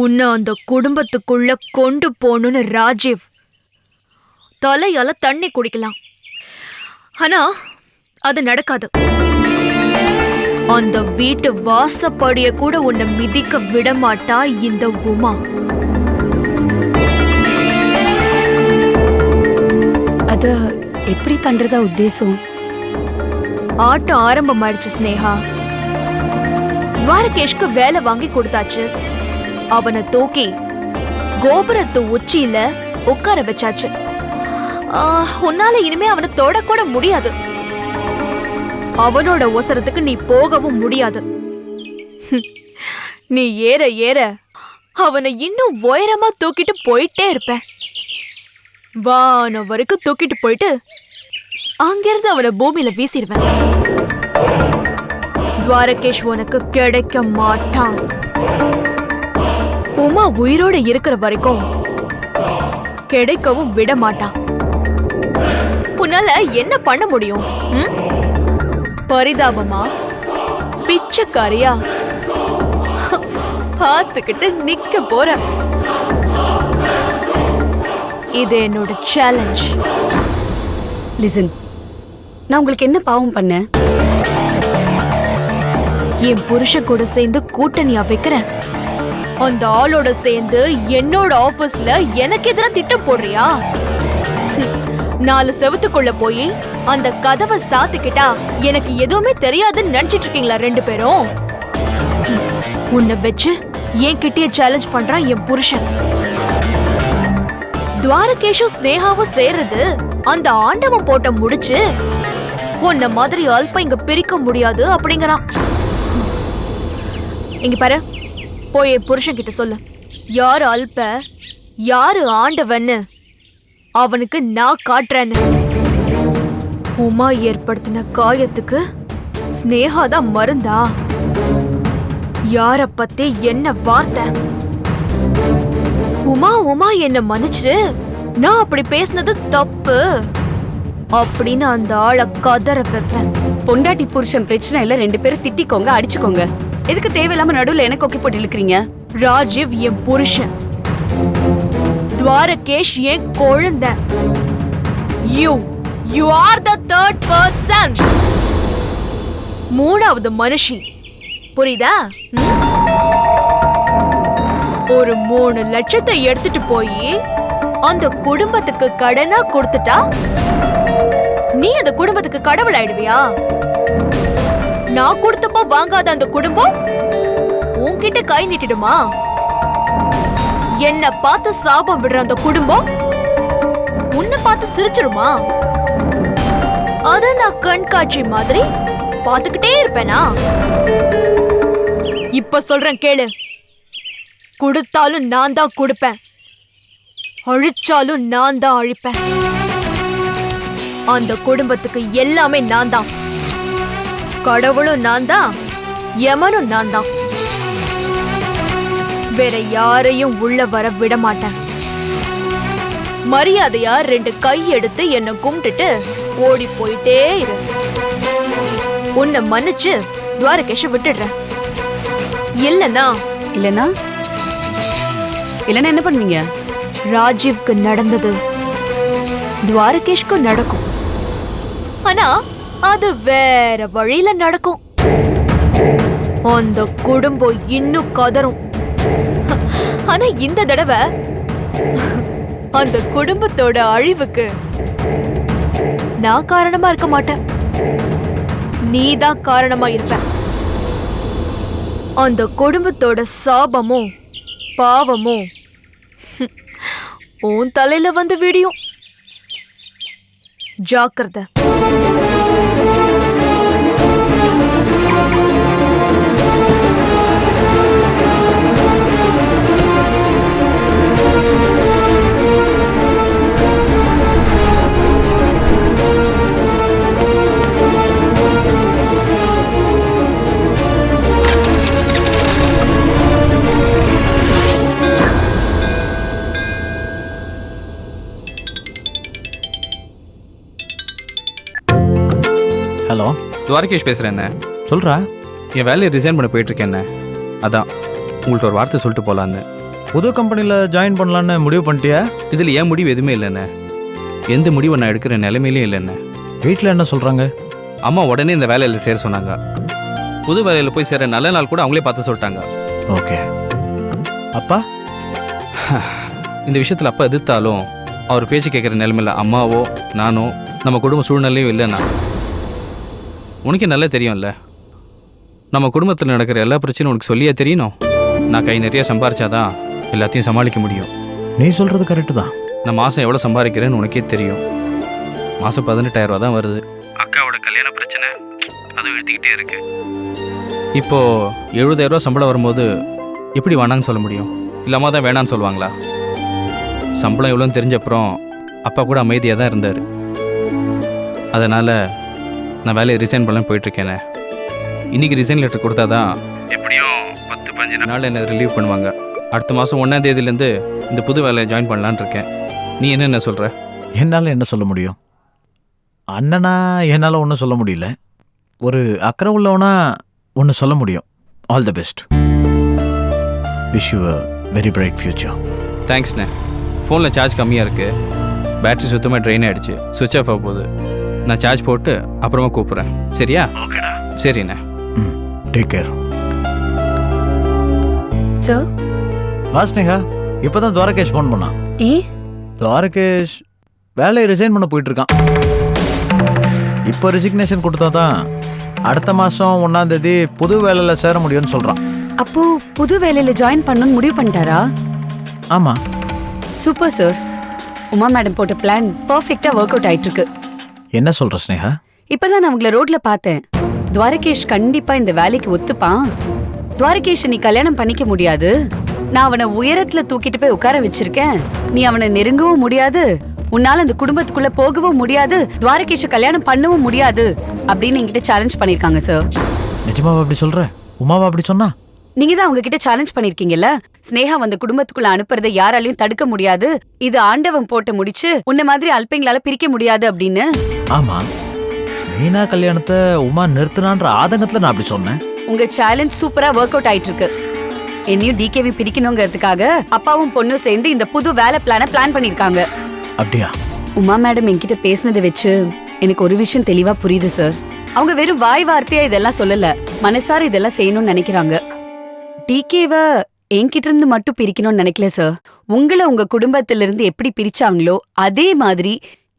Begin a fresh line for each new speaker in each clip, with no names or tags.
உன்னை அந்த குடும்பத்துக்குள்ள கொண்டு போகணும்னு ராஜீவ் தலையால தண்ணி குடிக்கலாம். ஆனா அது நடக்காது. அந்த வீட்டு வாசப்படிய கூட உன்னை மிதிக்க விடமாட்டா இந்த உமா.
அத எப்படி பண்றதா உத்தேசம்?
ஆட்டம் ஆரம்பமாயிடுச்சு ஸ்னேகா. துவாரகேஷ்க்கு வேலை வாங்கி கொடுத்தாச்சு. அவனை தூக்கி கோபுரத்து உச்சியில உட்கார வச்சாச்சு. உன்னால இனிமே அவனை தொடக்கூட முடியாது. அவனோட ஒசரத்துக்கு நீ போகவும் முடியாது. நீ ஏற ஏற அவனை இன்னும் உயரமா தூக்கிட்டு போயிட்டே இருப்ப. வானம் வரைக்கும் தூக்கிட்டு போயிட்டு அங்கிருந்து அவனை பூமியில வீசிடுவேன். துவாரகேஷ் உனக்கு கிடைக்க மாட்டான். உமா உயிரோட இருக்கிற வரைக்கும் கிடைக்கவும் விட மாட்டான். உன்னால என்ன பண்ண முடியும்? பரிதாபமா, பிச்சைக்காரியா பார்த்துக்கிட்டு நிக்க போற. இது என்னோட சேலஞ்ச்.
லிசன், நான் உங்களுக்கு என்ன பாவம் பண்ண?
என் புருஷன் கூட சேர்ந்து கூட்டணியா வைக்கிறேன். அந்த ஆளோட சேர்ந்து என்னோட ஆபீஸ்ல எனக்கு எதிராக திட்டம் போடுறியா? 4 செவத்துக்குள்ள போய் அந்த கதவை சாத்திக்கிட்டா எனக்கு எதுவுமே தெரியாதுன்னு நினைச்சிட்டு இருக்கீங்களா 2 பேரும்? உன்னை வச்சு என் கிட்டே சேலஞ்ச் பண்றான் என் புருஷன். துவாரகேஷும் ஸ்னேகாவும் சேர்றது அந்த ஆண்டவன் போட்ட முடிச்சு உன்ன மாதிரி அல்ப இங்க பிரிக்க முடியாது அப்படிங்கிறான். இங்க பாரு, போய் என் புருஷன் கிட்ட சொல்லு, யாரு அல்ப யாரு ஆண்டவன்னு அவனுக்கு நான் காட்டுறேன்னு. உமா ஏற்படுத்தின காயத்துக்கு ஸ்னேகாதான் மருந்தா? யார பத்தி என்ன வார்த்தை? உமா உமா என்ன மன்னிச்சிரு, நான் அப்படி பேசினது தப்பு அப்படின்னு அந்த ஆளை கதற வைப்பேன்.
பொண்டாட்டி புருஷன் பிரச்சனை இல்ல, 2 பேரும் திட்டிக்கோங்க, அடிச்சுக்கோங்க. எதுக்கு தேவையில்லாம நடுவுல எனக்கு கொக்கி போட்டு இழுக்கிறீங்க?
ராஜீவ் என் புருஷன், துவாரகேஷ் என் குழந்தை. You are the 3rd person. 3வது மனுஷி, புரியுதா? ஒரு 3 லட்சத்தை எடுத்துட்டு போய் அந்த குடும்பத்துக்கு கடனா கொடுத்துட்டா நீ அந்த குடும்பத்துக்கு கடவுள் ஆயிடுவியா? நான் கொடுத்தப்போ வாங்காத அந்த குடும்பம் உன்கிட்ட கை நீட்டிடுமா? என்ன பார்த்து சாபம் விடுற அந்த குடும்பம் உன்னை பார்த்து சிரிச்சிருமா? அத நான் கண்காட்சி மாதிரி பார்த்துக்கிட்டே இருப்பேனா? இப்ப சொல்றேன் கேளு. கொடுத்தாலும் நான் தான் கொடுப்பேன், அழிச்சாலும் நான் தான் அழிப்பேன். அந்த குடும்பத்துக்கு எல்லாமே நான் தான். கடவுளும் நான் தான், யமனும் நான் தான். வேற யாரையும் உள்ள வர விட மாட்டேன். மரியாதையா 2 கை எடுத்து என்ன கும்பிட்டுட்டு ஓடி போயிட்டே இரு. உன்னை மன்னிச்சு துவாரகேஷ விட்டுடுறேன். இல்லனா
இல்லனா இல்லனா என்ன பண்ணுவீங்க?
ராஜீவ்க்கு நடந்தது துவாரகேஷ்க்கு நடக்கும். ஆனா அது வேற வழியில நடக்கும். அந்த குடும்பம் இன்னும் கதரும். ஆனா இந்த தடவை அந்த குடும்பத்தோட அழிவுக்கு நான் காரணமா இருக்க மாட்டேன், நீதான் காரணமா இருப்ப. அந்த குடும்பத்தோட சாபமும் பாவமும் உன் தலையில வந்து விடியும். ஜாக்கிரதை.
ஹலோ,
துவாரகேஷ் பேசுகிறேன்.
சொல்கிறா.
என் வேலையை ரிசைன் பண்ண போயிட்டுருக்கேன். அதான் உங்கள்கிட்ட ஒரு வார்த்தை சொல்லிட்டு போகலான்னு.
புது கம்பெனியில் ஜாயின் பண்ணலான்னு முடிவு பண்ணிட்டியா?
இதில் ஏன் முடிவு எதுவுமே இல்லைண்ணே. எந்த முடிவை நான் எடுக்கிற நிலைமையிலே இல்லைண்ணே.
வீட்டில் என்ன சொல்கிறாங்க?
அம்மா உடனே இந்த வேலையில் சேர சொன்னாங்க. புது வேலையில் போய் சேர நல்ல நாள் கூட அவங்களே பார்த்து சொல்லிட்டாங்க.
ஓகே. அப்பா?
இந்த விஷயத்தில் அப்பா எதிர்த்தாலும் அவர் பேச்சு கேட்குற நிலைமையில் அம்மாவோ நானோ நம்ம குடும்ப சூழ்நிலையும் இல்லைண்ணா. உனக்கே நல்லா தெரியும்ல, நம்ம குடும்பத்தில் நடக்கிற எல்லா பிரச்சனையும் உனக்கு சொல்லியே தெரியணும். நான் கை நிறைய சம்பாரிச்சாதான் எல்லாத்தையும் சமாளிக்க முடியும்.
நீ சொல்கிறது கரெக்டு தான்.
நான் மாதம் எவ்வளோ சம்பாதிக்கிறேன்னு உனக்கே தெரியும். மாதம் 18,000 தான் வருது. அக்காவோட கல்யாண பிரச்சனை அதுவும் எடுத்துக்கிட்டே இருக்கு. இப்போது 70,000 சம்பளம் வரும்போது எப்படி வேணான்னு சொல்ல முடியும்? இல்லாமல் தான் வேணான்னு சொல்லுவாங்களா? சம்பளம் எவ்வளோன்னு தெரிஞ்சப்புறம் அப்பா கூட அமைதியாக தான் இருந்தார். அதனால் நான் வேலையை ரிசைன் பண்ணலாம் போயிட்டுருக்கேனே. இன்றைக்கி ரிசைன் லெட்டர் கொடுத்தா தான் எப்படியும் 10-15 நாள் என்னை ரிலீவ் பண்ணுவாங்க. அடுத்த மாதம் 1ஆம் தேதியிலேருந்து இந்த புது வேலையை ஜாயின் பண்ணலான்னு இருக்கேன். நீ என்ன சொல்கிற?
என்னால் என்ன சொல்ல முடியும்? அண்ணனா என்னால் ஒன்றும் சொல்ல முடியல. ஒரு அக்கறை உள்ளவனா ஒன்று சொல்ல முடியும். All the best. Wish you a very bright future.
தேங்க்ஸ்ண்ணே. ஃபோனில் சார்ஜ் கம்மியாக இருக்குது. பேட்டரி சுத்தமாக ட்ரெயின் ஆகிடுச்சு. சுவிட்ச் ஆஃப் ஆக போகுது. நான் சார்ஜ் போட்டு அப்புறமா கூப்பிட்றேன். சரியா? ஓகேடா. சரிண்ணே.
Take care.
சார்
வாஸ்னேகா இப்போ தான் துவாரகேஷ் ஃபோன் பண்ணான்.
ஏ
துவாரகேஷ் வேலையை ரிசைன் பண்ண போயிட்டுருக்கான். இப்போ ரெசிக்னேஷன் கொடுத்தா தான் அடுத்த மாதம் 1ஆம் தேதி புது வேலையில் சேர முடியும்னு சொல்கிறான்.
அப்போ புது வேலையில ஜாயின் பண்ணணும்னு முடிவு பண்ணிட்டாரா?
ஆமாம்.
Super sir. உமா மேடம் போட்ட பிளான் பர்ஃபெக்ட்டா ஒர்க் அவுட் ஆயிட்டு இருக்கு.
என்ன சொல்கிற ஸ்னேகா?
இப்பதான் நான் உங்களை ரோட்ல பார்த்தேன். துவாரகேஷ் கண்டிப்பா இந்த வேலைக்கு ஒத்துப்பான். துவாரகேஷ் நீ கல்யாணம் பண்ணிக்க முடியாது. நான் அவனை உயரத்துல தூக்கிட்டு போய் உட்கார வச்சிருக்கேன். நீ அவனை நெருங்கவும் முடியாது, உன்னால அந்த குடும்பத்துக்குள்ள போகவும் முடியாது, துவாரகேஷ கல்யாணம் பண்ணவும் முடியாது அப்படின்னு என்கிட்ட சேலஞ்ச் பண்ணிருக்காங்க சார்.
நிஜமாவா அப்படி சொல்ற? உமாவா அப்படி சொன்னா?
நீங்க தான் அவங்க கிட்ட சேலஞ்ச் பண்ணிருக்கீங்கல்ல, ஸ்னேகா அந்த குடும்பத்துக்குள்ள அனுப்புறதை யாராலையும் தடுக்க முடியாது, இது ஆண்டவன் போட்டு முடிச்சு உன்ன மாதிரி அல்பைங்களால பிரிக்க முடியாது அப்படின்னு.
ஆமா, மீனா கல்யாணத்தை உமா நிறுத்தினான்ற ஆதங்கத்துல நான் அப்படி சொன்னேன்.
உங்க சேலஞ்ச் சூப்பரா ஒர்க் அவுட் ஆயிட்டு இருக்கு. என்னையும் டிகேவி பிரிக்கணுங்கிறதுக்காக அப்பாவும் பொண்ணும் சேர்ந்து இந்த புது வேலை பிளான் பண்ணிருக்காங்க.
அப்படியா?
உமா மேடம் என்கிட்ட பேசினதை வச்சு எனக்கு ஒரு விஷயம் தெளிவா புரியுது சார். அவங்க வெறும் வாய் வார்த்தையா இதெல்லாம் சொல்லல, மனசார இதெல்லாம் செய்யணும்னு நினைக்கிறாங்க. டிகேவ என்கிட்ட இருந்து மட்டும் பிரிக்கணும்னு நினைக்கல சார். உங்களை உங்க குடும்பத்தில இருந்து எப்படி பிரிச்சாங்களோ அதே மாதிரி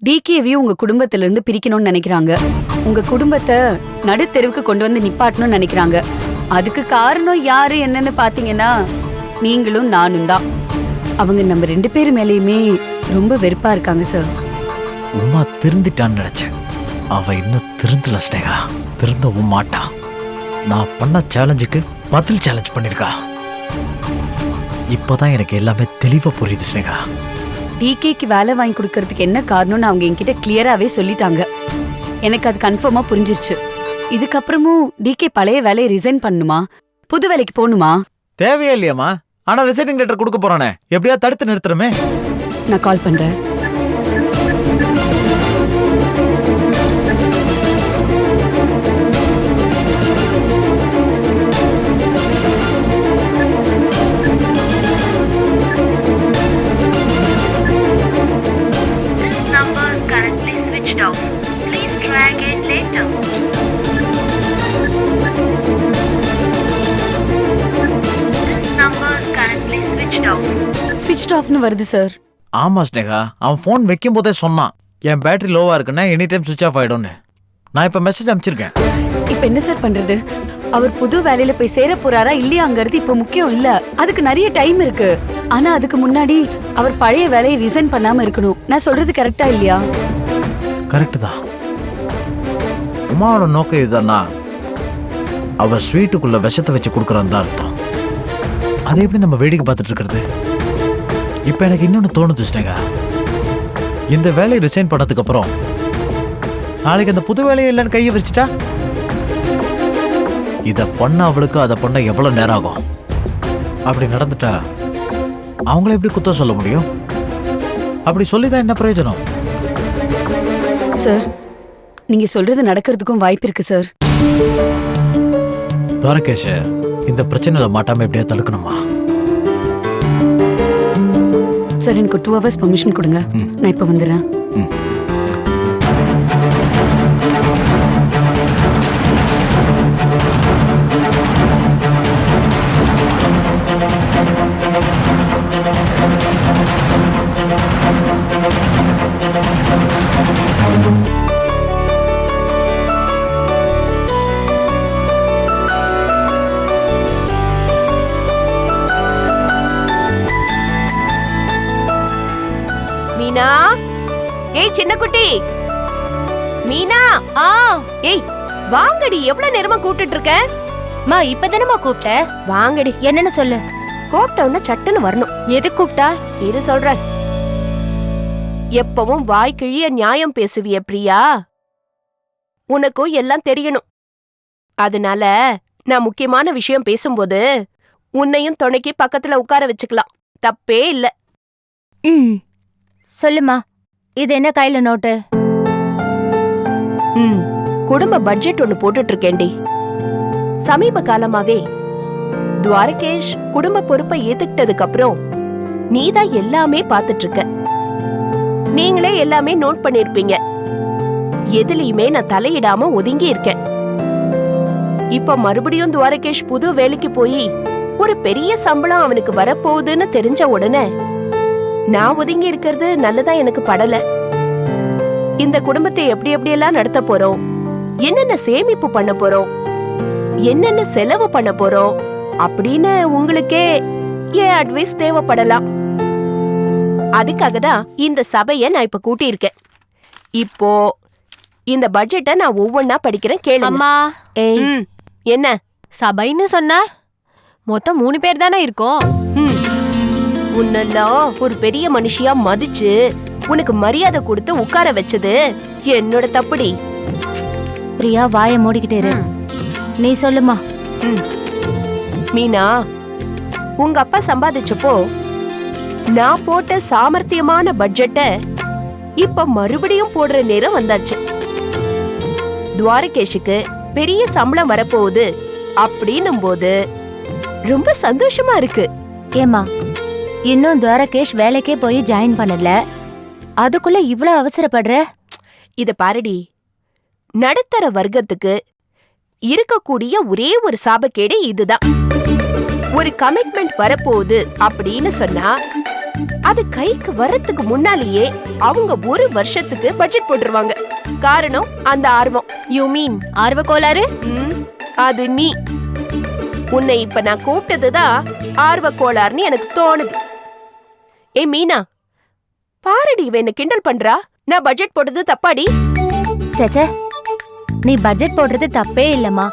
டிகேவியும் உங்க குடும்பத்தில இருந்து பிரிக்கணும்னு நினைக்கிறாங்க. உங்க குடும்பத்தை நடுத்தெருவுக்கு கொண்டு வந்து நிப்பாட்டணும்னு நினைக்கிறாங்க. அதுக்கு காரணம் யாரு என்னன்னு பாத்தீங்கன்னா நீங்களும் நானும் தான். அவங்க நம்ம 2 பேர் மேலேயுமே ரொம்ப வெறுப்பா இருக்காங்க சார்.
உமா திருந்திட்டான்னு நினைச்சேன். அவ இன்னும் திருந்தல ஸ்னேகா. திருந்தவும் மாட்டா. நான் பண்ண சேலஞ்சுக்கு பதில் சேலஞ்ச் பண்ணிருக்கா. இப்பதான் எனக்கு எல்லாமே தெளிவா புரியுது ஸ்னேகா.
டிகேக்கு வேலை வாங்கி கொடுக்கறதுக்கு என்ன காரணம்னு அவங்க என்கிட்ட கிளியராவே சொல்லிட்டாங்க. எனக்கு அது கன்ஃபார்மா புரிஞ்சிருச்சு. இதுக்கப்புறமும் டிகே பழைய வேலையை ரிசைன் பண்ணுமா, புது வேலைக்கு போகணுமா?
தேவையே இல்லையாமா. ஆனா ரிசைனிங் லெட்டர் கொடுக்க போறானே, எப்படியா தடுத்து நிறுத்துறமே.
நான் கால் பண்றேன். ஸ்விட்ச் ஆஃப்னு வருது சார்.
ஆமா ஸ்னேகா, அவன் போன் வைக்கும் போதே சொன்னான் என் பேட்டரி லோவா இருக்குன்னா எனி டைம் சுவிட்ச் ஆஃப் ஆயிடும்னு. நான் இப்ப மெசேஜ் அனுப்பிச்சிருக்கேன்.
இப்ப என்ன சார் பண்றது? அவர் புது வேலையில போய் சேர போறாரா இல்லையாங்கிறது இப்ப முக்கியம் இல்ல. அதுக்கு நிறைய டைம் இருக்கு. ஆனா அதுக்கு முன்னாடி அவர் பழைய வேலையை ரிசைன் பண்ணாம இருக்கணும். நான் சொல்றது கரெக்டா இல்லையா?
கரெக்ட் தான். உமாவோட நோக்கம் இதுதானா, அவ ஸ்வீட்டுக்குள்ள விஷத்தை வச்சு கொடுக்குறான் தான் அர்த்தம். அதை எப்படி நம்ம வேடிக்கை பார்த்துட்டு இருக்கிறது? இப்ப எனக்கு இன்னொன்னு தோணுது ஸ்னேகா. இந்த வேலையை ரிசைன் பண்ணதுக்கு அப்புறம் நாளைக்கு அந்த புது வேலையை இல்லைன்னு கையை வச்சுட்டா, இதை பண்ண அவளுக்கு அதை பண்ண எவ்வளவு நேரம் ஆகும்? அப்படி நடந்துட்டா அவங்கள எப்படி குத்தம் சொல்ல முடியும்? அப்படி சொல்லிதான் என்ன பிரயோஜனம்?
சார், நீங்க சொல்றது நடக்கிறதுக்கும் வாய்ப்பு இருக்கு சார்.
துவாரகேஷ் இந்த பிரச்சனையில மாட்டாம எப்படியா தடுக்கணுமா?
சார் எனக்கு 2 hours பெர்மிஷன் கொடுங்க. நான் இப்ப வந்துடுறேன்.
மீனா, ஏய் சின்ன குட்டி, மீனா. ஏய் வாங்கடி, எவ்வளவு நேரமா கூப்பிட்டுட்டு இருக்க?
மா இப்பதானமா கூப்பிட்ட?
வாங்கடி.
என்னன்னு சொல்லு.
கூப்பிட்டவன சட்டுன்னு வரணும்.
எது கூப்பிட்டா?
இரு சொல்றேன். எப்பவும் வாய் கிழிய நியாயம் பேசுவிய பிரியா, உனக்கும் எல்லாம் தெரியணும். அதனால நான் முக்கியமான விஷயம் பேசும்போது உன்னையும் துணைக்கு பக்கத்துல உட்கார வச்சுக்கலாம், தப்பே இல்ல.
சொல்லுமா, இது என்ன கையில நோட்டு?
குடும்ப பட்ஜெட் ஒன்னு போட்டுட்டு இருக்கேன்டி. சமீப காலமாவே துவாரகேஷ் குடும்ப பொறுப்பை ஏத்துக்கிட்டதுக்கு அப்புறம் நீதான் எல்லாமே பாத்துட்டு இருக்க. நீங்களே எல்லாமே நோட் பண்ணிருப்பீங்க. எதுலயுமே நான் தலையிடாம ஒதுங்கி இருக்கேன். இப்ப மறுபடியும் துவாரகேஷ் புது வேலைக்கு போய் ஒரு பெரிய சம்பளம் அவனுக்கு வரப்போகுதுன்னு தெரிஞ்ச உடனே நான் ஒதுங்கி இருக்கிறது நல்லதா எனக்கு படல. இந்த குடும்பத்தை எப்படி எப்படியெல்லாம் நடத்த போறோம், என்னென்ன சேமிப்பு பண்ண போறோம், என்னென்ன செலவு பண்ண போறோம் அப்படின்னு உங்களுக்கே என் அட்வைஸ் தேவைப்படலாம். அதுக்காக தான் இந்த சபையை நான் இப்ப கூட்டியிருக்கேன். இப்போ இந்த பட்ஜெட்டை நான் ஒவ்வொன்னா படிக்கிறேன், கேளுங்க.
அம்மா. ஏய்,
என்ன
சபைன்னு சொன்ன? மொத்தம் 3 பேர் தானே இருக்கோம்.
உன்னெல்லாம் ஒரு பெரிய மனுஷியா மதிச்சு உனக்கு மரியாதை கொடுத்து உட்கார வச்சது என்னோட தப்புடி.
பிரியா, வாய மூடிக்கிட்டே இரு. நீ சொல்லுமா.
மீனா, உங்க அப்பா சம்பாதிச்சப்போ நான் போட்ட சாமர்த்தியமான பட்ஜெட்டை இப்ப மறுபடியும் போடுற நேரம் வந்தாச்சு. துவாரகேஷுக்கு பெரிய சம்பளம் வரப்போகுது அப்படின்னும் போது ரொம்ப சந்தோஷமா இருக்கு.
ஏமா, இன்னும் துவாரகேஷ் வேலைக்கே போய் ஜாயின் பண்ணல, அதுக்குள்ள இவ்வளவு அவசரப்படுற?
இத பாருடி, நடுத்தர வர்க்கத்துக்கு இருக்கக்கூடிய ஒரே ஒரு சாபக்கேடு இதுதான். ஒரு கமிட்மெண்ட் வரப்போகுது அப்படின்னு சொன்னா அது கைக்கு வரத்துக்கு முன்னாலேயே அவங்க 1 வருஷத்துக்கு பட்ஜெட் போட்டுருவாங்க. காரணம் அந்த ஆர்வம்.
யூ மீன் ஆர்வ கோளாறு?
அது நீ. உன்னை இப்ப நான் கூப்பிட்டதுதான் ஆர்வ கோளாறுன்னு எனக்கு தோணுது. ஏ மீனா, பாரடி, இவ என்ன கிண்டல் பண்றா. நான் பட்ஜெட் போட்டது தப்பாடி?
சேச்சே, நீ பட்ஜெட் போடுறது தப்பே இல்லம்மா.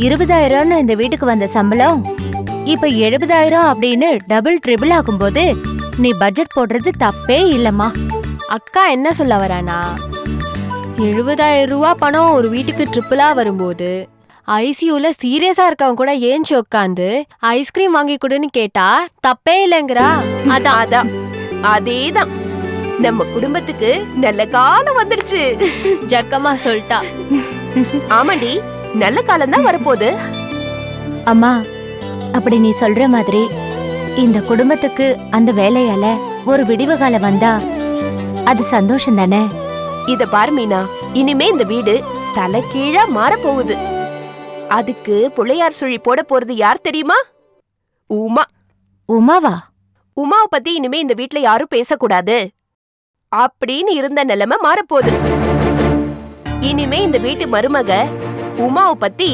20,000 இந்த வீட்டுக்கு வந்த சம்பளம் இப்ப 70,000 அப்படின்னு டபுள் ட்ரிபிள் ஆகும்போது நீ பட்ஜெட் போடுறது தப்பே இல்லம்மா. அக்கா என்ன சொல்ல வரானா, 70,000 ரூபா பணம் ஒரு வீட்டுக்கு ட்ரிபிளா வரும்போது ஐசியூல சீரியஸா இருக்கவங்க கூட ஏஞ்சி உட்காந்து ஐஸ்கிரீம் வாங்கி கொடுன்னு கேட்டா தப்பே இல்லைங்கிறா.
அதான் அதேதான். நம்ம குடும்பத்துக்கு நல்ல காலம் வந்துடுச்சு.
ஜக்கமா சொல்லிட்டா.
ஆமாண்டி, நல்ல காலம் தான் வரப்போகுது.
அம்மா, அப்படி நீ சொல்ற மாதிரி இந்த குடும்பத்துக்கு அந்த வேலையால ஒரு விடிவு காலம் வந்தா அது சந்தோஷம் தானே?
இத பாரு மீனா, இனிமே இந்த வீடு தலை கீழா மாற போகுது. அதுக்கு புள்ளையார் சுழி போட போறது யார் தெரியுமா? உமா.
உமாவா?
உமாவை பத்தி இனிமே இந்த வீட்ல யாரும் பேசக்கூடாது அப்படின்னு இருந்த நிலைமை மாறப்போகுது. இனிமே இந்த வீட்டு மருமக உமாவை பத்தி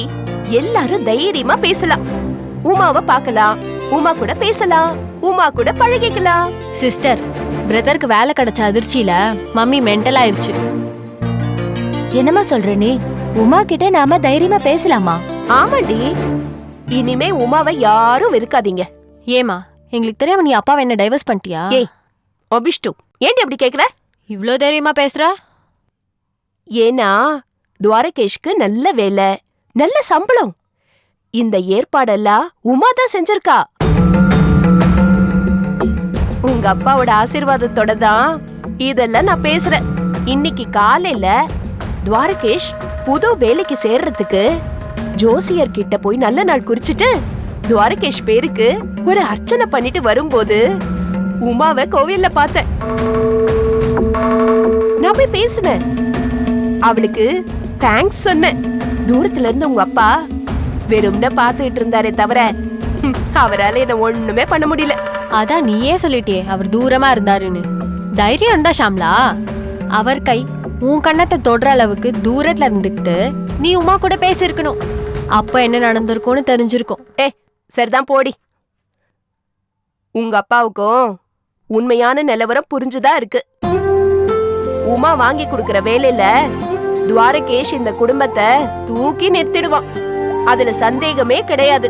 எல்லாரும் தைரியமா பேசலாம். உமாவை பார்க்கலாம், உமா கூட பேசலாம், உமா கூட பழகிக்கலாம்.
சிஸ்டர், பிரதருக்கு வேலை கிடைச்ச அதிர்ச்சியில மம்மி மென்டல் ஆயிருச்சு. என்னமா சொல்ற நீ? உமா கிட்ட நாம தைரியமா பேசலாமா?
ஆமாண்டி, இனிமே உமாவை யாரும் வெறுக்காதீங்க.
ஏமா, எங்களுக்கு தெரியாம நீ அப்பாவை என்ன டைவர்ஸ் பண்ணிட்டியா?
ஏய் அபிஷ்டு, ஏன்டி அப்படி கேக்குற?
இவ்ளோ தைரியமா பேசுற?
ஏன்னா துவாரகேஷ்க்கு நல்ல வேலை, நல்ல சம்பளம். இந்த ஏற்பாடெல்லாம் உமாதான் செஞ்சிருக்கா. உங்க அப்பாவோட ஆசீர்வாதத்தோட தான் இதெல்லாம் நான் பேசுறேன். இன்னைக்கு காலையில துவாரகேஷ் புது வேலைக்கு சேர்றதுக்கு ஜோசியர் கிட்ட போய் நல்ல நாள் குறிச்சிட்டு துவாரகேஷ் பேருக்கு ஒரு அர்ச்சனை பண்ணிட்டு வரும்போது உமாவை கோவில்ல பார்த்தேன். நான் போய் பேசினேன். அவளுக்கு தேங்க்ஸ் சொன்னேன். தூரத்துல இருந்து உங்க அப்பா வெறும்ன பாத்துட்டு இருந்தாரே தவிர அவரால என்ன ஒண்ணுமே பண்ண முடியல.
அதான் நீயே சொல்லிட்டியே அவர் தூரமா இருந்தாருன்னு. தைரியம் இருந்தா ஷாம்லா, அவர் கை உன் கண்ணத்தை தொடுற அளவுக்கு தூரத்துல இருந்துக்கிட்டு நீ உமா கூட பேசியிருக்கணும். அப்ப என்ன நடந்திருக்கும்னு தெரிஞ்சிருக்கும்.
சரிதான் போடி. உங்க அப்பாவுக்கும் உண்மையான நிலவரம் புரிஞ்சுதான் இருக்கு. உமா வாங்கி கொடுக்கற வேலையில துவாரகேஷ் இந்த குடும்பத்தை தூக்கி நிறுத்திடுவான். அதுல சந்தேகமே கிடையாது.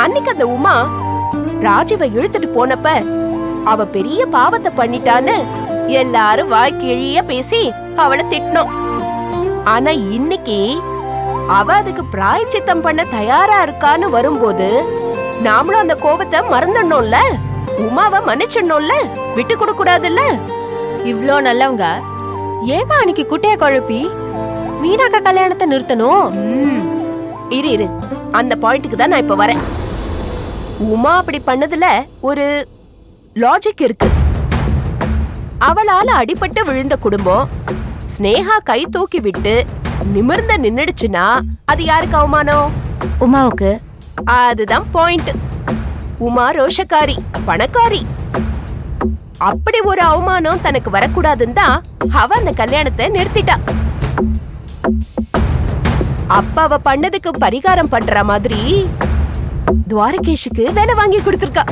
அன்னைக்கு அந்த உமா ராஜீவை இழுத்துட்டு போனப்ப அவ பெரிய பாவத்தை பண்ணிட்டான்னு எல்லாரும் வாய்க்கிழிய பேசி அவளை திட்டினோம். ஆனா இன்னைக்கு அவ அதுக்கு பிராயச்சித்தம் பண்ண தயாரா இருக்கான்னு வரும்போது நாமளும் அந்த கோபத்தை மறந்துடணும்ல, உமாவை மன்னிச்சிடணும்ல, விட்டு கொடுக்க கூடாதுல்ல.
இவ்ளோ நல்லவங்க ஏமா அன்னைக்கு குட்டைய குழப்பி மீனாக்கா கல்யாணத்தை நிறுத்தணும்?
இரு அந்த பாயிண்ட்டுக்கு தான் நான் இப்ப வரேன். உமா அப்படி பண்ணதுல ஒரு லாஜிக் இருக்கு. அவளால அடிபட்டு விழுந்த குடும்பம் ஸ்னேகா கை தூக்கி விட்டு நிமிர்ந்த நின்னுடுச்சுன்னா அது யாருக்கு அவமானம்?
உமாவுக்கு.
அதுதான் பாயிண்ட். உமா ரோஷக்காரி, பணக்காரி. அப்படி ஒரு அவமானம் தனக்கு வரக்கூடாதுன்னு தான் அவ அந்த கல்யாணத்தை நிறுத்திட்டா. அப்ப அவ பண்ணதுக்கு பரிகாரம் பண்ற மாதிரி துவாரகேஷுக்கு வேலை வாங்கி கொடுத்திருக்கா.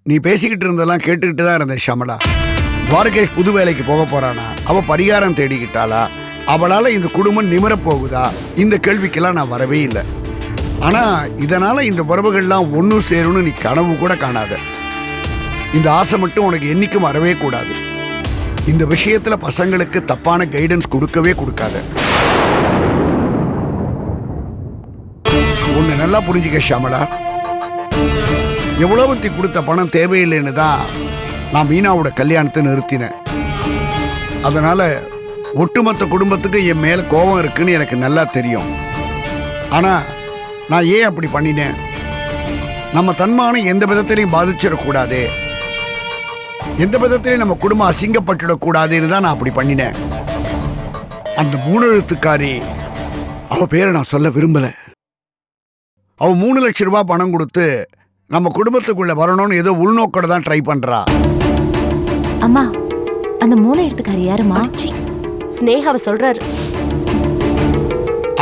நீ பேசிக்கிட்டு இருந்தெல்லாம் கேட்டுக்கிட்டு தான் இருந்தேன் ஷமலா. துவாரகேஷ் புது வேலைக்கு போக போறானா? அவ பரிகாரம் தேடிக்கிட்டாளா? அவளால இந்த குடும்பம் நிமிர போகுதா? இந்த கேள்விக்கெல்லாம் நான் வரவே இல்லை. ஆனா இதனால இந்த உறவுகள்லாம் ஒன்னும் சேரும்னு நீ கனவு கூட காணாத. இந்த ஆசை மட்டும் உனக்கு என்னைக்கும் வரவே கூடாது. இந்த விஷயத்துல பசங்களுக்கு தப்பான கைடன்ஸ் கொடுக்கவே கொடுக்காத. ஒன்னு நல்லா புரிஞ்சுக்க ஷமலா, எவ்வளவுத்தி கொடுத்த பணம் தேவையில்லைன்னு தான் நான் மீனாவோட கல்யாணத்தை நிறுத்தினேன். அதனால ஒட்டுமொத்த குடும்பத்துக்கு என் மேல கோபம் இருக்குன்னு எனக்கு நல்லா தெரியும். ஆனா நான் ஏன் அப்படி பண்ணினேன்? நம்ம தன்மானம் எந்த விதத்திலையும் பாதிச்சிடக்கூடாது, எந்த விதத்திலையும் நம்ம குடும்பம் அசிங்கப்பட்டுடக்கூடாதுன்னு தான் நான் அப்படி பண்ணினேன். அந்த 3 எழுத்துக்காரி, அவ பேரை நான் சொல்ல விரும்பல, அவ 3 லட்சம் ரூபாய் பணம் கொடுத்து நம்ம குடும்பத்துக்குள்ள வரணும்னு ஏதோ உள்நோக்கோட தான் ட்ரை பண்றா.
அம்மா, அந்த 3 எழுத்துக்காரி யாருமா?
ஸ்னேகாவை சொல்றாரு.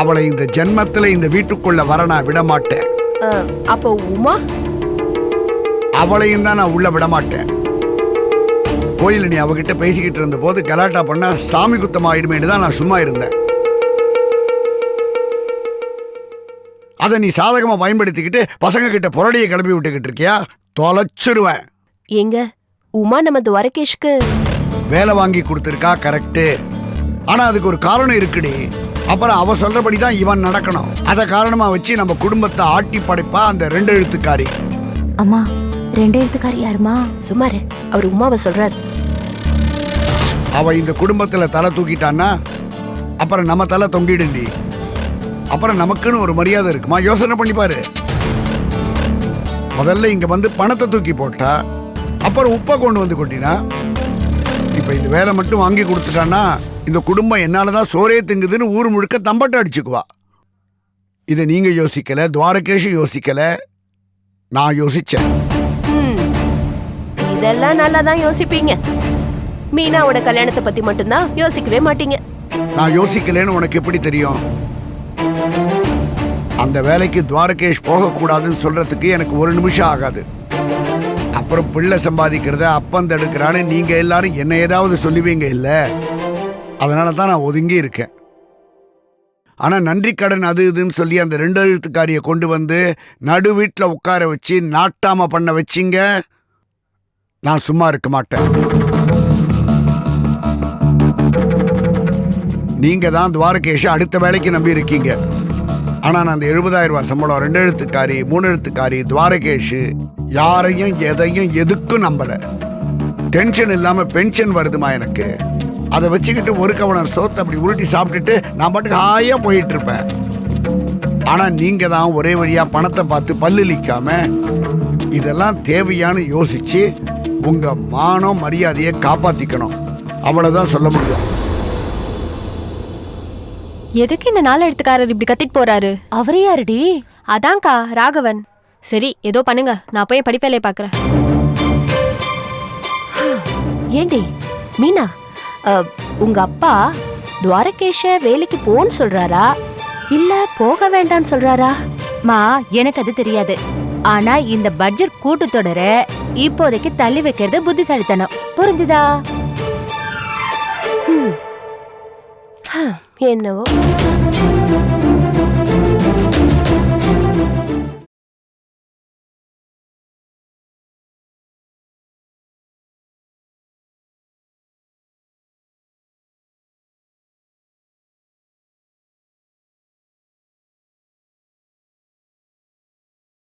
அவளை இந்த ஜென்மத்துல இந்த வீட்டுக்குள்ள வர நான் விட மாட்டேன்.
அப்போ உமா?
அவளையும் தான் நான் உள்ள விட மாட்டேன். கோயில நீ அவகிட்ட பேசிக்கிட்டு இருந்த போது கலாட்டா பண்ண சாமி குத்தம் ஆயிடுமேனு தான் நான் சும்மா இருந்தேன். அதை நீ சாதகமா பயன்படுத்திக்கிட்டு பசங்க கிட்ட புரடியை கிளப்பி விட்டுக்கிட்டு இருக்கியா? தொலைச்சிருவேன்.
எங்க உமா நம்ம துவாரகேஷ்க்கு
வேலை வாங்கி கொடுத்துருக்கா, கரெக்டு. ஆனா அதுக்கு ஒரு காரணம் இருக்குடி. அப்புறம் அவ சொல்றபடி தான் இவன் நடக்கணும். அதை காரணமா வச்சு நம்ம குடும்பத்தை ஆட்டி படைப்பா அந்த 2 எழுத்துக்காரி.
அம்மா, 2 எழுத்துக்காரி யாருமா?
சுமாரு, அவர் உமாவை சொல்றாரு.
அவ இந்த குடும்பத்துல தலை தூக்கிட்டான்னா அப்புறம் நம்ம தலை தொங்கிடுண்டி. அப்புறம் நமக்குன்னு ஒரு மரியாதை இருக்குமா? யோசனை பண்ணி பாரு. முதல்ல இங்க வந்து பணத்தை தூக்கி போட்டா, அப்புறம் உப்பை கொண்டு வந்து கொட்டினா, இப்ப இந்த வேலை மட்டும் வாங்கி கொடுத்துட்டான்னா இந்த குடும்பம் என்னாலதான் சோரே திங்குதுன்னு ஊர் முழுக்க தம்பட்டை அடிச்சுக்குவா. இதை நீங்க யோசிக்கல, துவாரகேஷ் யோசிக்கல, நான் யோசிச்சேன்.
இதெல்லாம் நல்லா தான் யோசிப்பீங்க. மீனாவோட கல்யாணத்தை பத்தி மட்டும்தான் யோசிக்கவே மாட்டீங்க.
நான் யோசிக்கலன்னு உனக்கு எப்படி தெரியும்? அந்த வேலைக்கு துவாரகேஷ் போகக்கூடாதுன்னு சொல்றதுக்கு எனக்கு 1 நிமிஷம் ஆகாது. அப்புறம் பிள்ளை சம்பாதிக்கிறத அப்பம் தடுக்கிறான்னு நீங்க எல்லாரும் என்ன ஏதாவது சொல்லுவீங்க இல்ல? அதனால தான் நான் ஒதுங்கி இருக்கேன். ஆனா நன்றி கடன் அது இதுன்னு சொல்லி அந்த 2 எழுத்துக்காரியை கொண்டு வந்து நடு வீட்டில் உட்கார வச்சு நாட்டாம பண்ண வச்சிங்க, நான் சும்மா இருக்க மாட்டேன். நீங்க தான் துவாரகேஷை அடுத்த வேலைக்கு நம்பி இருக்கீங்க. ஆனா நான் அந்த 70,000 ரூபாய் சம்பளம் 2 எழுத்துக்காரி 3 எழுத்துக்காரி துவாரகேஷ் யாரையும் எதையும் எதுக்கும் நம்பல. டென்ஷன் இல்லாம பென்ஷன் வருதுமா எனக்கு. அதை வச்சுக்கிட்டு ஒரு கவனம் சோத்தை அப்படி உருட்டி சாப்பிட்டுட்டு நான் பாட்டுக்கு ஹாயா போயிட்டு இருப்பேன். ஆனா நீங்க தான் ஒரே வழியா பணத்தை பார்த்து பல்லிக்காம இதெல்லாம் தேவையான்னு யோசிச்சு உங்க மானம் மரியாதையை காப்பாத்திக்கணும். அவ்வளவுதான் சொல்ல முடியும்.
எதுக்கு இந்த நாள் எடுத்துக்காரர் இப்படி கத்திட்டு போறாரு?
அவரே யாருடி?
அதான்க்கா ராகவன். சரி ஏதோ பண்ணுங்க, நான் போய் படிப்பேலையை பாக்குறேன்.
ஏண்டி மீனா, உங்க அப்பா துவாரகேஷ வேலைக்கு போன்னு சொல்றாரா இல்ல போக வேண்டாம்னு சொல்றாரா?
மா எனக்கு அது தெரியாது. ஆனா இந்த பட்ஜெட் கூட்டத்தொடர இப்போதைக்கு தள்ளி வைக்கிறது புத்திசாலித்தனம். புரிஞ்சுதா?
என்னவோ